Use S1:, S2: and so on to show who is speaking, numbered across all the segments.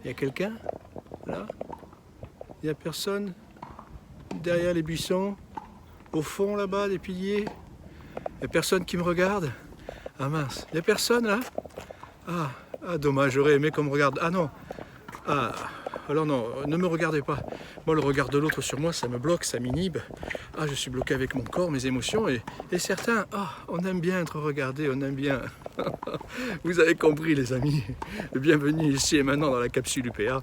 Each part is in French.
S1: y a quelqu'un là? Il n'y a personne derrière les buissons? Au fond là-bas, des piliers? Il n'y a personne qui me regarde? Ah mince, il n'y a personne là? Dommage, j'aurais aimé qu'on me regarde. Ah non. Alors non, ne me regardez pas. Moi, le regard de l'autre sur moi, ça me bloque, ça m'inhibe. Je suis bloqué avec mon corps, mes émotions. Et certains, on aime bien être regardé, on aime bien. Vous avez compris, les amis. Bienvenue ici et maintenant dans la capsule UPA.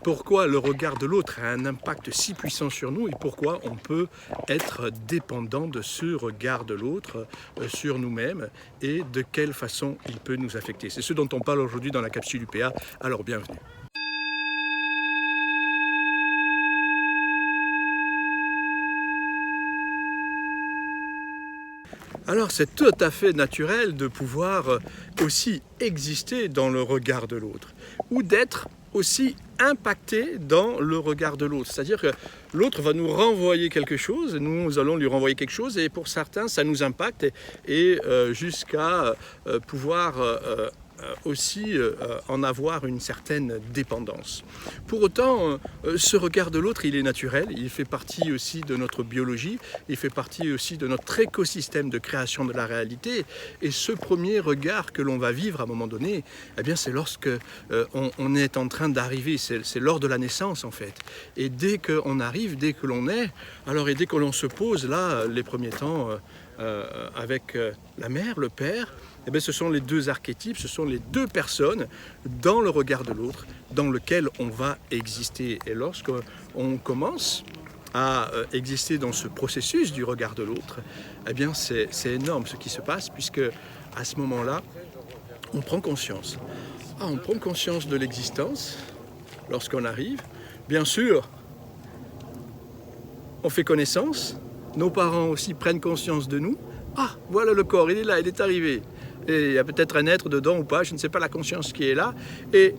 S1: Pourquoi le regard de l'autre a un impact si puissant sur nous et pourquoi on peut être dépendant de ce regard de l'autre sur nous-mêmes et de quelle façon il peut nous affecter. C'est ce dont on parle aujourd'hui dans la capsule UPA, alors bienvenue. Alors c'est tout à fait naturel de pouvoir aussi exister dans le regard de l'autre ou d'être aussi impacté dans le regard de l'autre. C'est-à-dire que l'autre va nous renvoyer quelque chose, nous allons lui renvoyer quelque chose et pour certains ça nous impacte et jusqu'à pouvoir aussi en avoir une certaine dépendance. Pour autant, ce regard de l'autre, il est naturel, il fait partie aussi de notre biologie, il fait partie aussi de notre écosystème de création de la réalité. Et ce premier regard que l'on va vivre à un moment donné, eh bien c'est lorsque on est en train d'arriver, c'est lors de la naissance en fait. Et dès qu'on arrive, dès que l'on est, alors et dès que l'on se pose là, les premiers temps avec la mère, le père, eh bien, ce sont les deux archétypes, ce sont les deux personnes dans le regard de l'autre, dans lequel on va exister. Et lorsqu'on commence à exister dans ce processus du regard de l'autre, eh bien, c'est énorme ce qui se passe, puisque à ce moment-là, on prend conscience. On prend conscience de l'existence lorsqu'on arrive. Bien sûr, on fait connaissance. Nos parents aussi prennent conscience de nous. Voilà le corps, il est là, il est arrivé. Et il y a peut-être un être dedans ou pas, je ne sais pas la conscience qui est là. Et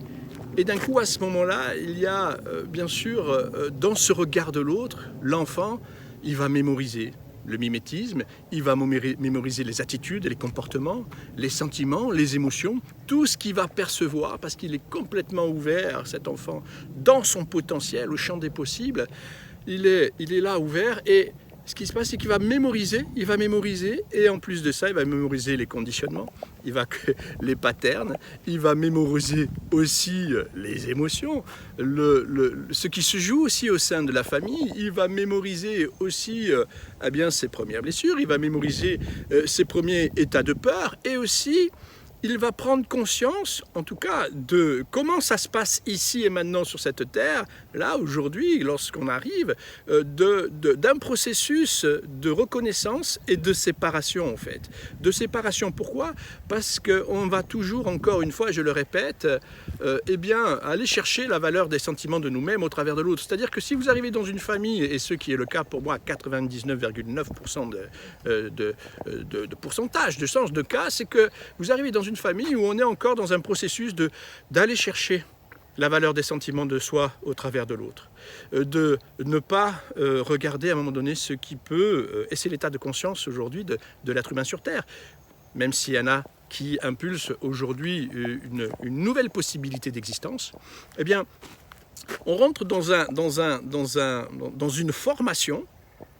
S1: d'un coup, à ce moment-là, il y a bien sûr, dans ce regard de l'autre, l'enfant, il va mémoriser le mimétisme, il va mémoriser les attitudes, les comportements, les sentiments, les émotions, tout ce qu'il va percevoir, parce qu'il est complètement ouvert, cet enfant, dans son potentiel, au champ des possibles. Il est là ouvert et ce qui se passe, c'est qu'il va mémoriser, et en plus de ça, il va mémoriser les conditionnements, les patterns, il va mémoriser aussi les émotions, ce qui se joue aussi au sein de la famille, il va mémoriser aussi ses premières blessures, il va mémoriser ses premiers états de peur, et aussi il va prendre conscience, en tout cas, de comment ça se passe ici et maintenant sur cette terre, là, aujourd'hui, lorsqu'on arrive, d'un processus de reconnaissance et de séparation, en fait. De séparation, pourquoi? Parce qu'on va toujours, encore une fois, je le répète, aller chercher la valeur des sentiments de nous-mêmes au travers de l'autre. C'est-à-dire que si vous arrivez dans une famille, et ce qui est le cas pour moi, 99,9% de pourcentage, de sens de cas, c'est que vous arrivez dans une famille où on est encore dans un processus d'aller chercher la valeur des sentiments de soi au travers de l'autre, de ne pas regarder à un moment donné ce qui peut, et c'est l'état de conscience aujourd'hui de l'être humain sur Terre, même s'il y en a qui impulsent aujourd'hui une nouvelle possibilité d'existence, eh bien, on rentre dans une formation,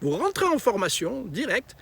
S1: vous rentrez en formation directe.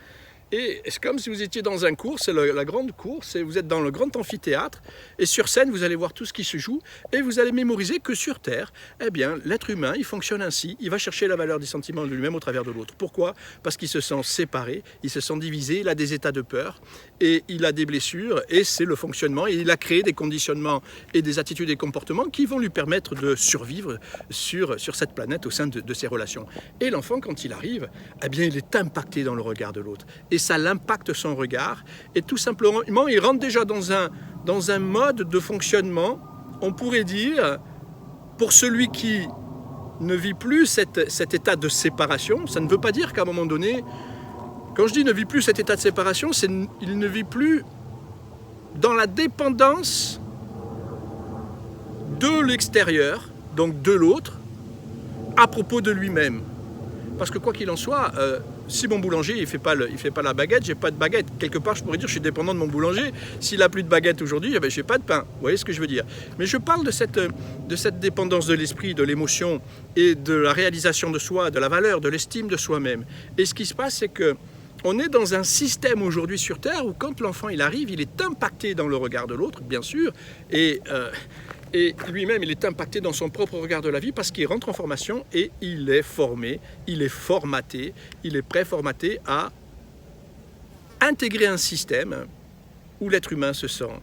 S1: Et c'est comme si vous étiez dans un cours, c'est la grande cour, vous êtes dans le grand amphithéâtre, et sur scène, vous allez voir tout ce qui se joue, et vous allez mémoriser que sur Terre, eh bien, l'être humain, il fonctionne ainsi, il va chercher la valeur des sentiments de lui-même au travers de l'autre. Pourquoi? Parce qu'il se sent séparé, il se sent divisé, il a des états de peur, et il a des blessures, et c'est le fonctionnement, et il a créé des conditionnements et des attitudes et comportements qui vont lui permettre de survivre sur cette planète au sein de ses relations. Et l'enfant, quand il arrive, eh bien, il est impacté dans le regard de l'autre. Et ça l'impacte son regard et tout simplement il rentre déjà dans un mode de fonctionnement, on pourrait dire, pour celui qui ne vit plus cet état de séparation. Ça ne veut pas dire qu'à un moment donné, quand je dis ne vit plus cet état de séparation, c'est il ne vit plus dans la dépendance de l'extérieur, donc de l'autre, à propos de lui-même. Parce que quoi qu'il en soit, si mon boulanger il fait pas la baguette, j'ai pas de baguette. Quelque part, je pourrais dire je suis dépendant de mon boulanger. S'il a plus de baguette aujourd'hui, je n'ai pas de pain. Vous voyez ce que je veux dire? Mais je parle de cette dépendance de l'esprit, de l'émotion et de la réalisation de soi, de la valeur, de l'estime de soi-même. Et ce qui se passe, c'est que on est dans un système aujourd'hui sur Terre où quand l'enfant il arrive, il est impacté dans le regard de l'autre, bien sûr, et lui-même il est impacté dans son propre regard de la vie parce qu'il rentre en formation et il est formé, il est formaté, il est préformaté à intégrer un système où l'être humain se sent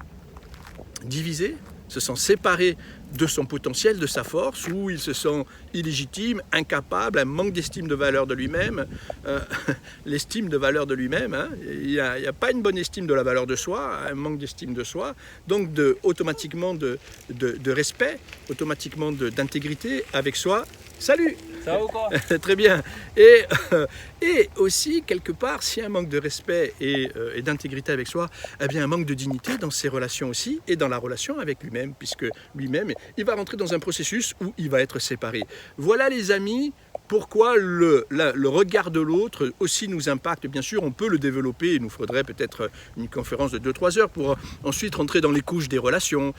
S1: divisé, se sent séparé de son potentiel, de sa force, où il se sent illégitime, incapable, un manque d'estime de valeur de lui-même, l'estime de valeur de lui-même, hein. Il n'y a pas une bonne estime de la valeur de soi, un manque d'estime de soi, donc automatiquement de respect, automatiquement d'intégrité avec soi. Salut!
S2: Ça va ou quoi?
S1: Très bien. Et aussi, quelque part, s'il y a un manque de respect et d'intégrité avec soi, eh bien, un manque de dignité dans ses relations aussi et dans la relation avec lui-même, puisque lui-même, il va rentrer dans un processus où il va être séparé. Voilà, les amis, pourquoi le regard de l'autre aussi nous impacte. Bien sûr, on peut le développer. Il nous faudrait peut-être une conférence de 2-3 heures pour ensuite rentrer dans les couches des relations.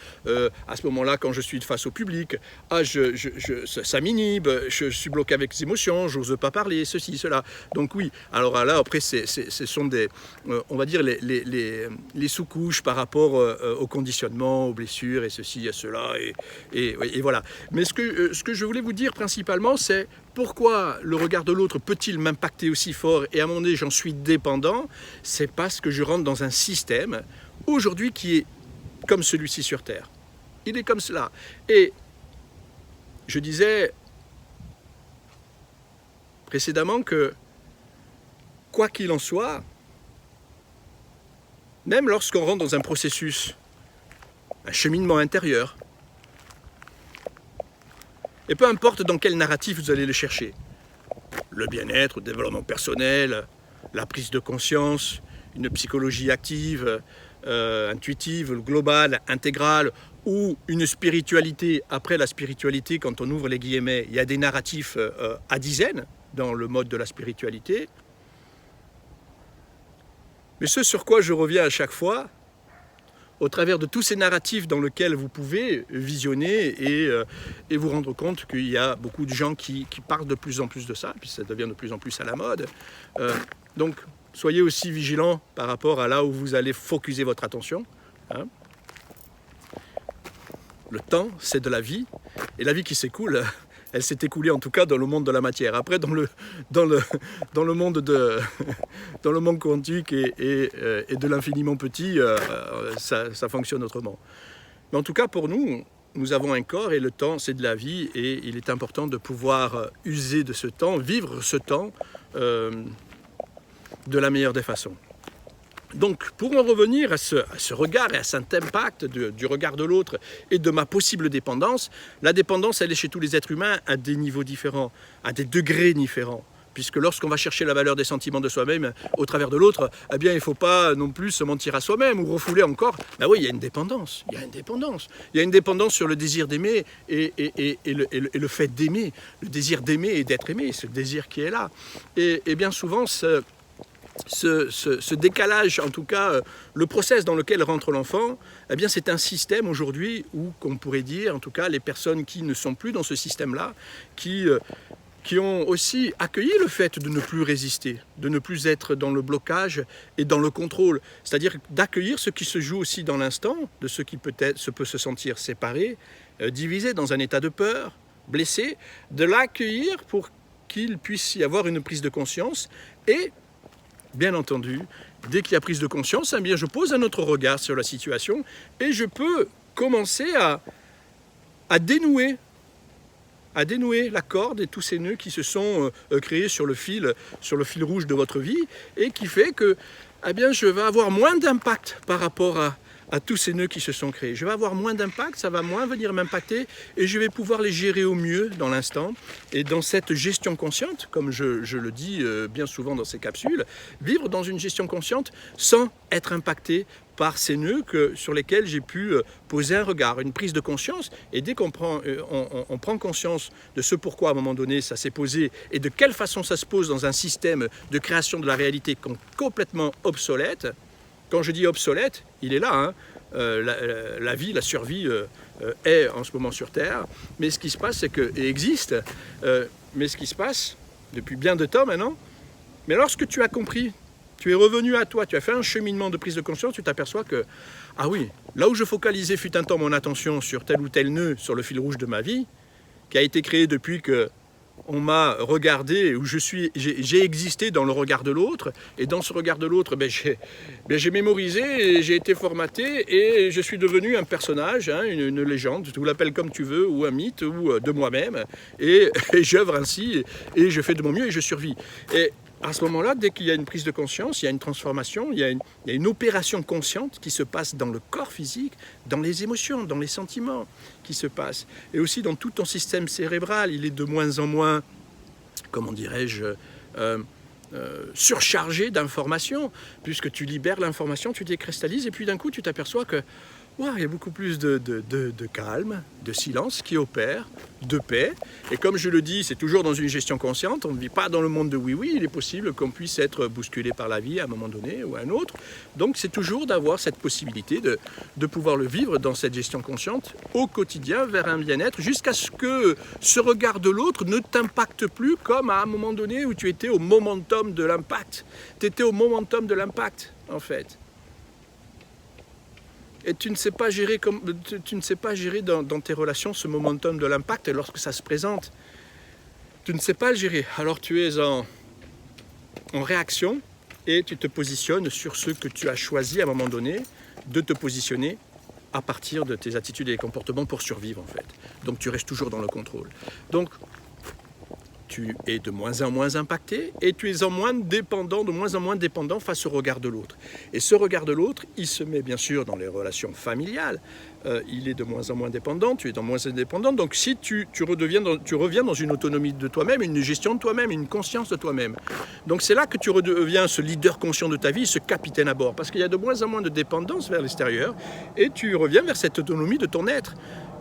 S1: À ce moment-là, quand je suis face au public, ça m'inhibe, je suis bloqué avec les émotions, j'ose pas parler, ceci, cela. Donc oui, alors là, après, ce sont des, on va dire, les sous-couches par rapport au conditionnement, aux blessures, et ceci, et cela, et voilà. Mais ce que je voulais vous dire principalement, c'est pourquoi le regard de l'autre peut-il m'impacter aussi fort et à un moment donné j'en suis dépendant? C'est parce que je rentre dans un système aujourd'hui qui est comme celui-ci sur Terre. Il est comme cela. Et je disais précédemment que quoi qu'il en soit, même lorsqu'on rentre dans un processus, un cheminement intérieur, et peu importe dans quel narratif vous allez le chercher, le bien-être, le développement personnel, la prise de conscience, une psychologie active, intuitive, globale, intégrale, ou une spiritualité. Après la spiritualité, quand on ouvre les guillemets, il y a des narratifs à dizaines dans le mode de la spiritualité. Mais ce sur quoi je reviens à chaque fois, au travers de tous ces narratifs dans lesquels vous pouvez visionner et vous rendre compte qu'il y a beaucoup de gens qui parlent de plus en plus de ça, et puis ça devient de plus en plus à la mode. Donc, soyez aussi vigilants par rapport à là où vous allez focuser votre attention. Hein. Le temps, c'est de la vie, et la vie qui s'écoule, elle s'est écoulée en tout cas dans le monde de la matière. Après, dans le monde quantique et de l'infiniment petit, ça fonctionne autrement. Mais en tout cas, pour nous, nous avons un corps et le temps, c'est de la vie, et il est important de pouvoir user de ce temps, vivre ce temps de la meilleure des façons. Donc, pour en revenir à ce regard et à cet impact du regard de l'autre et de ma possible dépendance, la dépendance, elle est chez tous les êtres humains à des niveaux différents, à des degrés différents. Puisque lorsqu'on va chercher la valeur des sentiments de soi-même au travers de l'autre, eh bien, il ne faut pas non plus se mentir à soi-même ou refouler encore. Ben oui, il y a une dépendance. Il y a une dépendance. Il y a une dépendance sur le désir d'aimer et le fait d'aimer, le désir d'aimer et d'être aimé, ce désir qui est là. Et bien souvent, ce décalage, en tout cas, le process dans lequel rentre l'enfant, eh bien, c'est un système aujourd'hui où, qu'on pourrait dire, en tout cas, les personnes qui ne sont plus dans ce système-là, qui ont aussi accueilli le fait de ne plus résister, de ne plus être dans le blocage et dans le contrôle. C'est-à-dire d'accueillir ce qui se joue aussi dans l'instant, de ce qui peut-être peut se sentir séparé, divisé dans un état de peur, blessé, de l'accueillir pour qu'il puisse y avoir une prise de conscience et bien entendu, dès qu'il y a prise de conscience, eh bien, je pose un autre regard sur la situation et je peux commencer à dénouer la corde et tous ces nœuds qui se sont créés sur le fil rouge de votre vie et qui fait que eh bien, je vais avoir moins d'impact par rapport à tous ces nœuds qui se sont créés. Je vais avoir moins d'impact, ça va moins venir m'impacter et je vais pouvoir les gérer au mieux dans l'instant. Et dans cette gestion consciente, comme je le dis bien souvent dans ces capsules, vivre dans une gestion consciente sans être impacté par ces nœuds sur lesquels j'ai pu poser un regard, une prise de conscience. Et dès qu'on prend, on prend conscience de ce pourquoi à un moment donné ça s'est posé et de quelle façon ça se pose dans un système de création de la réalité complètement obsolète. Quand je dis obsolète, il est là, hein. La vie, la survie est en ce moment sur Terre, mais ce qui se passe, c'est que, et existe, mais ce qui se passe depuis bien de temps maintenant, mais lorsque tu as compris, tu es revenu à toi, tu as fait un cheminement de prise de conscience, tu t'aperçois que, ah oui, là où je focalisais fut un temps mon attention sur tel ou tel nœud, sur le fil rouge de ma vie, qui a été créé depuis que on m'a regardé, où j'ai existé dans le regard de l'autre, et dans ce regard de l'autre, j'ai mémorisé, et j'ai été formaté, et je suis devenu un personnage, hein, une légende, tu l'appelles comme tu veux, ou un mythe, ou de moi-même, et j'œuvre ainsi, et je fais de mon mieux, et je survis. Et à ce moment-là, dès qu'il y a une prise de conscience, il y a une transformation, il y a une opération consciente qui se passe dans le corps physique, dans les émotions, dans les sentiments qui se passent. Et aussi dans tout ton système cérébral, il est de moins en moins, comment dirais-je, surchargé d'informations, puisque tu libères l'information, tu décristallises, et puis d'un coup tu t'aperçois que wow, il y a beaucoup plus de calme, de silence qui opère, de paix. Et comme je le dis, c'est toujours dans une gestion consciente, on ne vit pas dans le monde de oui-oui, il est possible qu'on puisse être bousculé par la vie à un moment donné ou à un autre. Donc c'est toujours d'avoir cette possibilité de pouvoir le vivre dans cette gestion consciente au quotidien vers un bien-être, jusqu'à ce que ce regard de l'autre ne t'impacte plus comme à un moment donné où tu étais au momentum de l'impact. Tu étais au momentum de l'impact en fait. Et tu ne sais pas gérer, dans tes relations ce momentum de l'impact lorsque ça se présente. Tu ne sais pas le gérer. Alors tu es en réaction et tu te positionnes sur ce que tu as choisi à un moment donné de te positionner à partir de tes attitudes et comportements pour survivre en fait. Donc tu restes toujours dans le contrôle. Donc tu es de moins en moins impacté et tu es de moins en moins dépendant face au regard de l'autre. Et ce regard de l'autre, il se met bien sûr dans les relations familiales, il est de moins en moins dépendant, tu es de moins en moins dépendant. Donc si tu reviens dans une autonomie de toi-même, une gestion de toi-même, une conscience de toi-même. Donc c'est là que tu redeviens ce leader conscient de ta vie, ce capitaine à bord, parce qu'il y a de moins en moins de dépendance vers l'extérieur et tu reviens vers cette autonomie de ton être.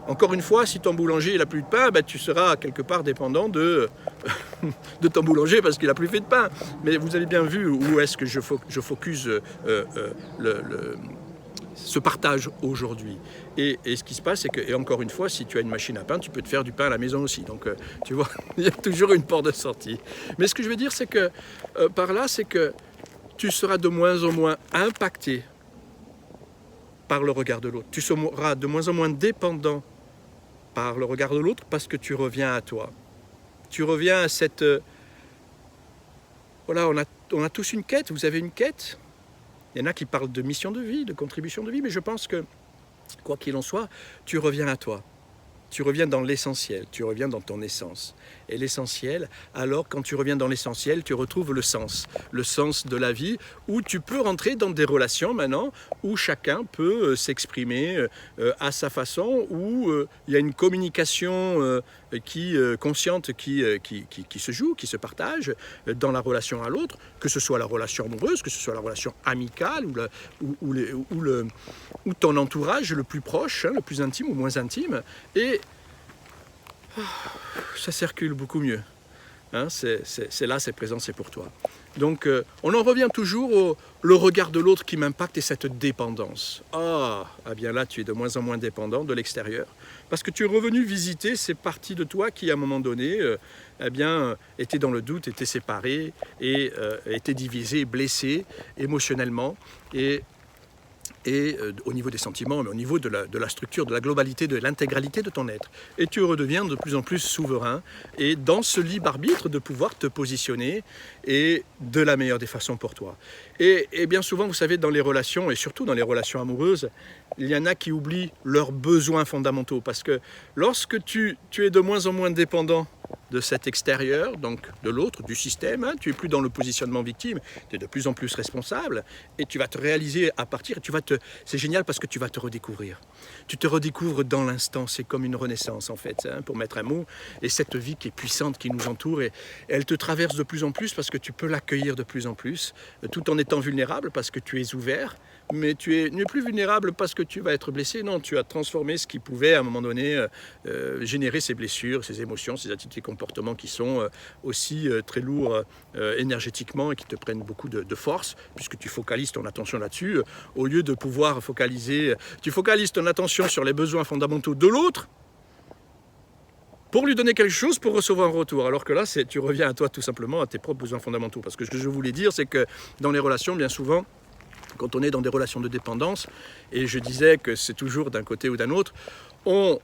S1: Encore une fois, si ton boulanger n'a plus de pain, tu seras quelque part dépendant de ton boulanger parce qu'il n'a plus fait de pain. Mais vous avez bien vu où est-ce que je focus ce partage aujourd'hui. Et ce qui se passe, c'est que, et encore une fois, si tu as une machine à pain, tu peux te faire du pain à la maison aussi. Donc, tu vois, il y a toujours une porte de sortie. Mais ce que je veux dire, c'est que, par là, c'est que tu seras de moins en moins impacté par le regard de l'autre. Tu seras de moins en moins dépendant par le regard de l'autre parce que tu reviens à toi. Tu reviens à cette... Voilà, on a tous une quête, vous avez une quête. Il y en a qui parlent de mission de vie, de contribution de vie, mais je pense que, quoi qu'il en soit, tu reviens à toi. Tu reviens dans l'essentiel, tu reviens dans ton essence. Et l'essentiel, alors quand tu reviens dans l'essentiel, tu retrouves le sens de la vie, où tu peux rentrer dans des relations maintenant, où chacun peut s'exprimer à sa façon, où il y a une communication consciente qui se joue, qui se partage dans la relation à l'autre, que ce soit la relation amoureuse, que ce soit la relation amicale, ou ton entourage le plus proche, le plus intime ou moins intime, et ça circule beaucoup mieux. Hein, c'est là, c'est présent, c'est pour toi. Donc, on en revient toujours au le regard de l'autre qui m'impacte et cette dépendance. Ah bien là, tu es de moins en moins dépendant de l'extérieur. Parce que tu es revenu visiter ces parties de toi qui, à un moment donné, étaient dans le doute, étaient séparées, et étaient divisées, blessées émotionnellement, et au niveau des sentiments, mais au niveau de la structure, de la globalité, de l'intégralité de ton être. Et tu redeviens de plus en plus souverain, et dans ce libre arbitre de pouvoir te positionner, et de la meilleure des façons pour toi. Et bien souvent, vous savez, dans les relations, et surtout dans les relations amoureuses, il y en a qui oublient leurs besoins fondamentaux, parce que lorsque tu es de moins en moins dépendant de cet extérieur, donc de l'autre, du système. Hein. Tu n'es plus dans le positionnement victime, tu es de plus en plus responsable et tu vas te réaliser à partir, c'est génial parce que tu vas te redécouvrir. Tu te redécouvres dans l'instant, c'est comme une renaissance en fait, hein, pour mettre un mot. Et cette vie qui est puissante, qui nous entoure, et elle te traverse de plus en plus parce que tu peux l'accueillir de plus en plus, tout en étant vulnérable parce que tu es ouvert. Mais tu n'es plus vulnérable parce que tu vas être blessé. Non, tu as transformé ce qui pouvait à un moment donné générer ces blessures, ces émotions, ces attitudes et comportements qui sont aussi très lourds énergétiquement et qui te prennent beaucoup de force, puisque tu focalises ton attention là-dessus. Au lieu de pouvoir tu focalises ton attention sur les besoins fondamentaux de l'autre pour lui donner quelque chose, pour recevoir un retour. Alors que là, tu reviens à toi tout simplement, à tes propres besoins fondamentaux. Parce que ce que je voulais dire, c'est que dans les relations, bien souvent, quand on est dans des relations de dépendance, et je disais que c'est toujours d'un côté ou d'un autre, on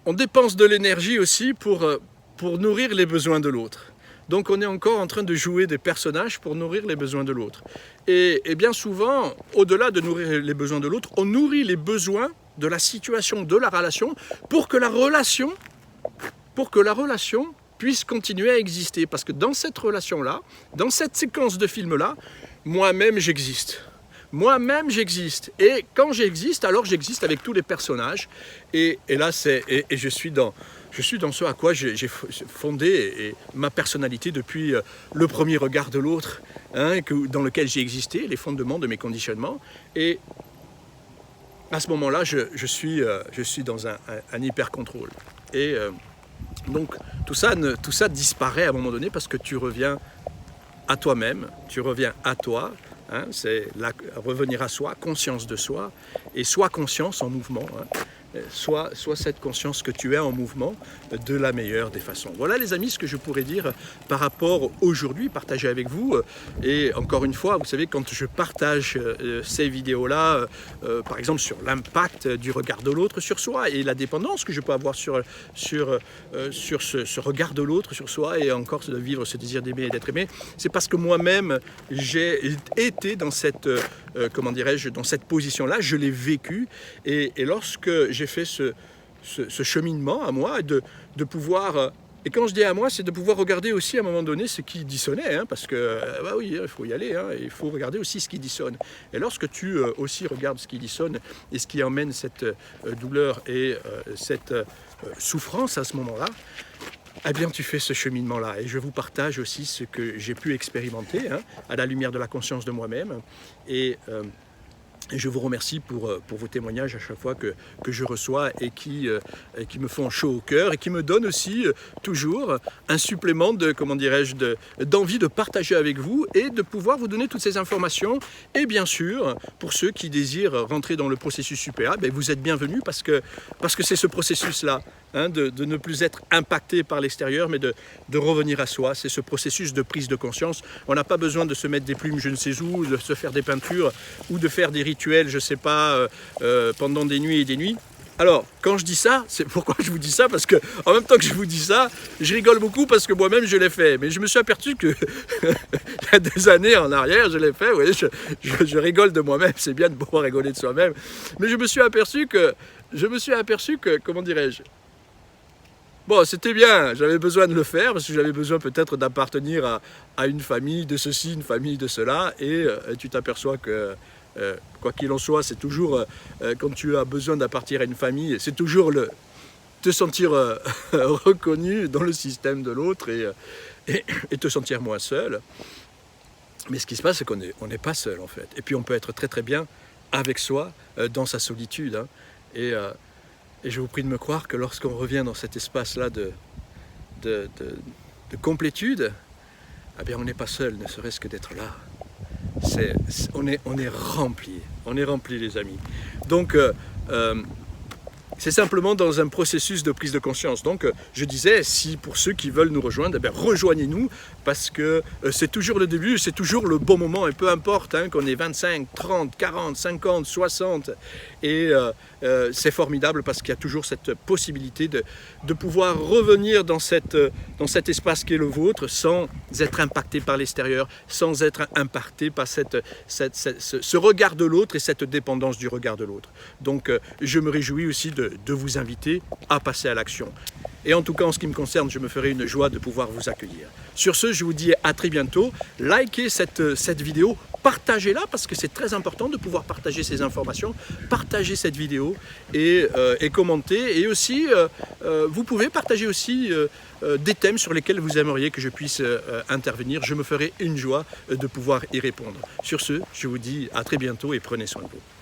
S1: dépense de l'énergie aussi pour nourrir les besoins de l'autre. Donc on est encore en train de jouer des personnages pour nourrir les besoins de l'autre. Et bien souvent, au-delà de nourrir les besoins de l'autre, on nourrit les besoins de la situation, de la relation, pour que la relation puisse continuer à exister. Parce que dans cette relation-là, dans cette séquence de film-là, moi-même j'existe. Moi-même j'existe, et quand j'existe, alors j'existe avec tous les personnages, et là je suis dans ce à quoi j'ai fondé ma personnalité depuis le premier regard de l'autre, hein, dans lequel j'ai existé, les fondements de mes conditionnements, et à ce moment-là je suis dans un hyper-contrôle, et donc tout ça disparaît à un moment donné parce que tu reviens à toi-même, tu reviens à toi. Hein, c'est revenir à soi, conscience de soi, et soit conscience en mouvement, hein, soit cette conscience que tu es en mouvement de la meilleure des façons. Voilà les amis ce que je pourrais dire par rapport aujourd'hui, partager avec vous. Et encore une fois, vous savez, quand je partage ces vidéos-là, par exemple sur l'impact du regard de l'autre sur soi et la dépendance que je peux avoir sur ce regard de l'autre sur soi, et encore de vivre ce désir d'aimer et d'être aimé, c'est parce que moi-même j'ai été dans cette dans cette position-là, je l'ai vécu, et lorsque j'ai fait ce cheminement à moi, de pouvoir, et quand je dis à moi, c'est de pouvoir regarder aussi à un moment donné ce qui dissonnait, hein, parce que, bah oui, il faut y aller, hein, il faut regarder aussi ce qui dissonne. Et lorsque tu aussi regardes ce qui dissonne et ce qui emmène cette douleur et cette souffrance à ce moment-là, eh bien, tu fais ce cheminement-là. Et je vous partage aussi ce que j'ai pu expérimenter, hein, à la lumière de la conscience de moi-même. Et je vous remercie pour vos témoignages à chaque fois que je reçois, et qui me font chaud au cœur, et qui me donnent aussi toujours un supplément d'envie de partager avec vous et de pouvoir vous donner toutes ces informations. Et bien sûr, pour ceux qui désirent rentrer dans le processus supéra, vous êtes bienvenus parce que c'est ce processus-là, hein, de ne plus être impacté par l'extérieur, mais de revenir à soi. C'est ce processus de prise de conscience. On n'a pas besoin de se mettre des plumes je ne sais où, de se faire des peintures ou de faire des rituels, je ne sais pas, pendant des nuits et des nuits. Alors, quand je dis ça, c'est pourquoi je vous dis ça, parce que en même temps que je vous dis ça, je rigole beaucoup parce que moi-même je l'ai fait. Mais je me suis aperçu que il y a des années en arrière, je l'ai fait. Vous voyez, je rigole de moi-même, c'est bien de pouvoir rigoler de soi-même. Mais je me suis aperçu que, comment dirais-je, bon, c'était bien, j'avais besoin de le faire parce que j'avais besoin peut-être d'appartenir à une famille de ceci, une famille de cela, et tu t'aperçois que quoi qu'il en soit, c'est toujours, quand tu as besoin d'appartenir à une famille, c'est toujours te sentir reconnu dans le système de l'autre, et te sentir moins seul. Mais ce qui se passe, c'est qu'on n'est pas seul en fait. Et puis on peut être très très bien avec soi, dans sa solitude, hein. Et je vous prie de me croire que lorsqu'on revient dans cet espace-là de complétude, eh bien on n'est pas seul, ne serait-ce que d'être là. On est rempli les amis. Donc c'est simplement dans un processus de prise de conscience. Donc je disais, si pour ceux qui veulent nous rejoindre, rejoignez-nous, parce que c'est toujours le début, c'est toujours le bon moment, et peu importe, hein, qu'on ait 25, 30, 40, 50, 60, et c'est formidable parce qu'il y a toujours cette possibilité de pouvoir revenir dans cet espace qui est le vôtre sans être impacté par l'extérieur, sans être impacté par ce regard de l'autre et cette dépendance du regard de l'autre. Donc je me réjouis aussi de vous inviter à passer à l'action. Et en tout cas, en ce qui me concerne, je me ferai une joie de pouvoir vous accueillir. Sur ce, je vous dis à très bientôt. Likez cette vidéo, partagez-la parce que c'est très important de pouvoir partager ces informations. Partagez cette vidéo et commentez. Et aussi, vous pouvez partager aussi des thèmes sur lesquels vous aimeriez que je puisse intervenir. Je me ferai une joie de pouvoir y répondre. Sur ce, je vous dis à très bientôt et prenez soin de vous.